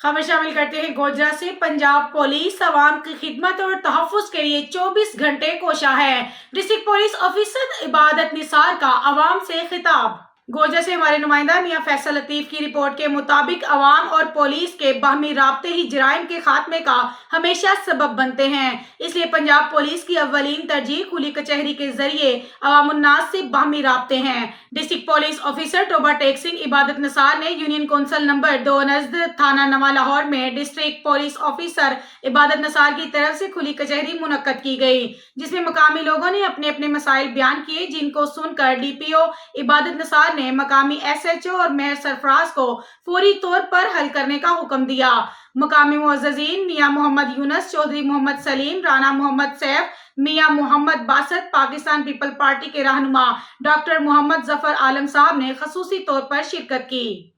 खबर शामिल करते हैं गोजरा से। पंजाब पुलिस अवाम की खिदमत और तहफ़्फ़ुज़ के लिए 24 घंटे कोशा है। डिस्ट्रिक्ट पुलिस ऑफिसर इबादत निसार का अवाम से खिताब। गोजरा से हमारे नुमाइंदा मियां फैसल लतीफ की रिपोर्ट के मुताबिक अवाम और पुलिस के बाहमी राब्ते ही जराइम के खात्मे का हमेशा सबब बनते हैं। इसलिए पंजाब पुलिस की अव्वलीन तरजीह खुली कचहरी के जरिए अवामुन्नास से बाहमी राब्ते हैं। District police officer Toba Tek Singh Ibadat Nisar ने यूनियन कौंसल नंबर 2 नज़द थाना नवा लाहौर में डिस्ट्रिक्ट पुलिस ऑफिसर इबादत निसार की तरफ से खुली कचहरी मुनक्कद की गई, जिसमें मकामी लोगों ने अपने अपने मसाइल बयान किए, जिनको सुनकर डीपीओ इबादत निसार ने मकामी एसएचओ और मेयर सरफराज को फौरी तौर पर हल करने का हुक्म दिया। मकामी मुअज़्ज़ज़ीन मियां मोहम्मद यूनुस, चौधरी मोहम्मद सलीम, राना मोहम्मद सैफ, मियां मोहम्मद बासत, पाकिस्तान पीपल पार्टी के रहनुमा डॉक्टर मोहम्मद जफर आलम साहब ने खसूसी तौर पर शिरकत की।